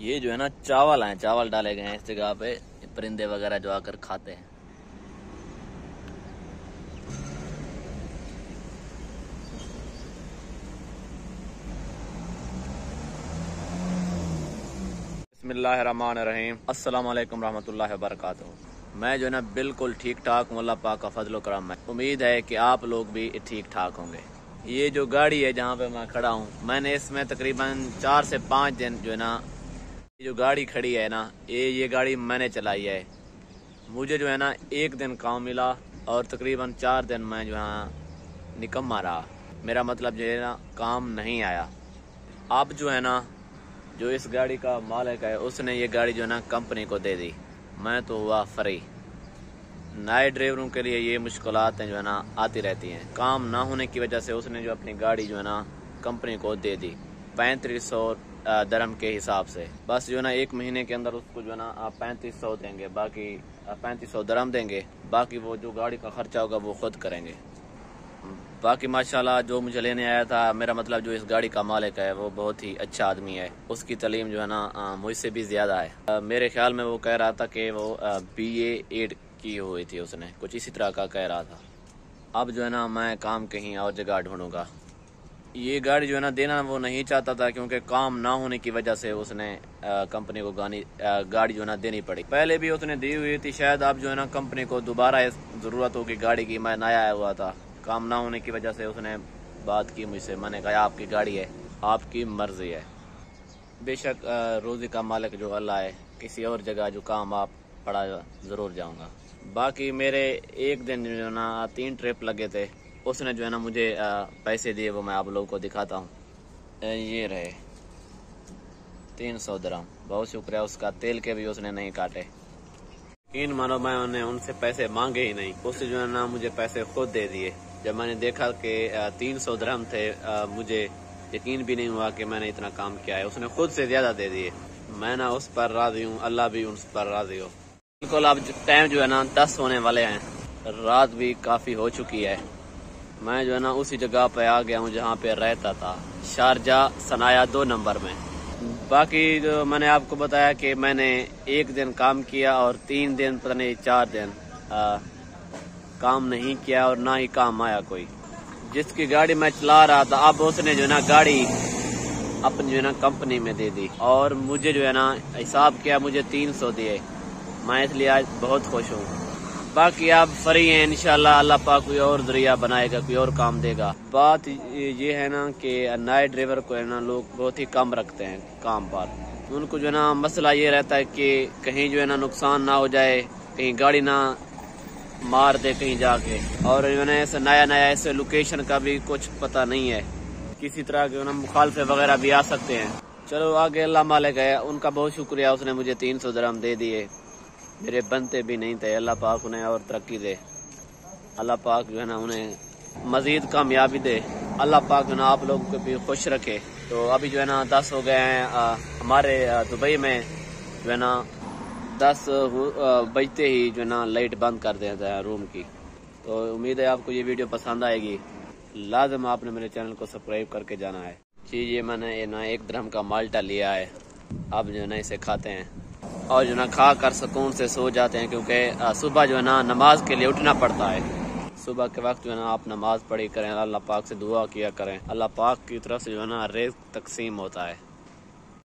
یہ جو ہے نا چاول ہیں، چاول ڈالے گئے ہیں اس جگہ پہ، پرندے وغیرہ جو آ کر کھاتے ہیں۔ بسم اللہ الرحمن الرحیم، السلام علیکم رحمۃ اللہ وبرکاتہ۔ میں جو ہے نا بالکل ٹھیک ٹھاک ہوں، اللہ پاک کا فضل و کرم ہے۔ امید ہے کہ آپ لوگ بھی ٹھیک ٹھاک ہوں گے۔ یہ جو گاڑی ہے جہاں پہ میں کھڑا ہوں، میں نے اس میں تقریباً 4 سے 5 دن جو ہے نا، یہ جو گاڑی کھڑی ہے نا، یہ گاڑی میں نے چلائی ہے۔ مجھے جو ہے نا 1 دن کام ملا اور تقریباً 4 دن میں جو ہے نکما رہا۔ میرا مطلب جو ہے نا کام نہیں آیا۔ اب جو ہے نا جو اس گاڑی کا مالک ہے، اس نے یہ گاڑی جو ہے نا کمپنی کو دے دی۔ میں تو ہوا فری۔ نئے ڈرائیوروں کے لیے یہ مشکلات جو ہے نا آتی رہتی ہیں۔ کام نہ ہونے کی وجہ سے اس نے جو اپنی گاڑی جو ہے نا کمپنی کو دے دی 3500 درہم کے حساب سے۔ بس جو ہے نا 1 مہینے کے اندر اس کو جو ہے نا 3500 دیں گے، باقی 3500 درہم دیں گے، باقی وہ جو گاڑی کا خرچہ ہوگا وہ خود کریں گے۔ باقی ماشاءاللہ جو مجھے لینے آیا تھا، میرا مطلب جو اس گاڑی کا مالک ہے وہ بہت ہی اچھا آدمی ہے۔ اس کی تعلیم جو ہے نا مجھ سے بھی زیادہ ہے۔ میرے خیال میں وہ کہہ رہا تھا کہ وہ BA 8 کی ہوئی تھی، اس نے کچھ اسی طرح کا کہہ رہا تھا۔ اب جو ہے نا میں کام کہیں اور جگہ ڈھونڈوں گا۔ یہ گاڑی جو ہے نا دینا وہ نہیں چاہتا تھا، کیونکہ کام نہ ہونے کی وجہ سے اس نے کمپنی کو گاڑی جو ہے نا دینی پڑی۔ پہلے بھی اس نے دی ہوئی تھی، شاید اب جو ہے نا کمپنی کو دوبارہ ضرورت ہوگی گاڑی کی۔ میں نیا آیا ہوا تھا، کام نہ ہونے کی وجہ سے اس نے بات کی مجھ سے۔ میں نے کہا آپ کی گاڑی ہے، آپ کی مرضی ہے۔ بے شک روزی کا مالک جو اللہ ہے، کسی اور جگہ جو کام آپ پڑا ضرور جاؤں گا۔ باقی میرے 1 دن جو ہے نا 3 ٹرپ لگے تھے۔ اس نے جو ہے نا مجھے پیسے دیے، وہ میں آپ لوگوں کو دکھاتا ہوں۔ یہ رہے 300 درہم، بہت شکریہ اس کا۔ تیل کے بھی اس نے نہیں کاٹے۔ یقین مانو میں ان سے پیسے مانگے ہی نہیں، اس سے جو ہے نا مجھے پیسے خود دے دیے۔ جب میں نے دیکھا کہ 300 درہم تھے، مجھے یقین بھی نہیں ہوا کہ میں نے اتنا کام کیا ہے۔ اس نے خود سے زیادہ دے دیے۔ میں نا اس پر راضی ہوں، اللہ بھی اس پر راضی ہو۔ بالکل اب ٹائم جو ہے نا 10 ہونے والے ہیں، رات بھی کافی ہو چکی ہے۔ میں جو ہے نا اسی جگہ پہ آ گیا ہوں جہاں پہ رہتا تھا، شارجہ صنایا 2 نمبر میں۔ باقی جو میں نے آپ کو بتایا کہ میں نے 1 دن کام کیا اور 3 دن پتہ نہیں 4 دن کام نہیں کیا، اور نہ ہی کام آیا کوئی۔ جس کی گاڑی میں چلا رہا تھا، اب اس نے جو ہے نا گاڑی اپنی جو ہے نا کمپنی میں دے دی، اور مجھے جو ہے نا حساب کیا، مجھے 300 دیے۔ میں اس لیے آج بہت خوش ہوں۔ باقی آپ فری ہیں، انشاءاللہ اللہ پاک کوئی اور ذریعہ بنائے گا، کوئی اور کام دے گا۔ بات یہ ہے نا کہ نئے ڈرائیور کو ہے نا لوگ بہت ہی کم رکھتے ہیں کام پر۔ ان کو جو ہے نا مسئلہ یہ رہتا ہے کہ کہیں جو ہے نا نقصان نہ ہو جائے، کہیں گاڑی نہ مار دے کہیں جا کے، اور جو ہے نا ایسے نیا ایسے لوکیشن کا بھی کچھ پتہ نہیں ہے، کسی طرح کے نا مخالفے وغیرہ بھی آ سکتے ہیں۔ چلو آگے اللہ مالک ہے، ان کا بہت شکریہ، اس نے مجھے 300 درہم دے دیے۔ میرے بنتے بھی نہیں تھے، اللہ پاک انہیں اور ترقی دے، اللہ پاک جو ہے نا انہیں مزید کامیابی دے، اللہ پاک جو ہے نا آپ لوگوں کو بھی خوش رکھے۔ تو ابھی جو ہے نا 10 ہو گئے ہیں۔ ہمارے دبئی میں جو ہے نا 10 بجتے ہی جو ہے نا لائٹ بند کر دیتا ہے روم کی۔ تو امید ہے آپ کو یہ ویڈیو پسند آئے گی۔ لازم آپ نے میرے چینل کو سبسکرائب کر کے جانا ہے۔ یہ میں نے نا 1 درہم کا مالٹا لیا ہے، اب جو ہے نا اسے کھاتے ہیں اور جو ہے نا کھا کر سکون سے سو جاتے ہیں، کیونکہ صبح جو ہے نا نماز کے لیے اٹھنا پڑتا ہے۔ صبح کے وقت جو ہے نا آپ نماز پڑھی کریں، اللہ پاک سے دعا کیا کریں، اللہ پاک کی طرف سے جو ہے نا رزق تقسیم ہوتا ہے۔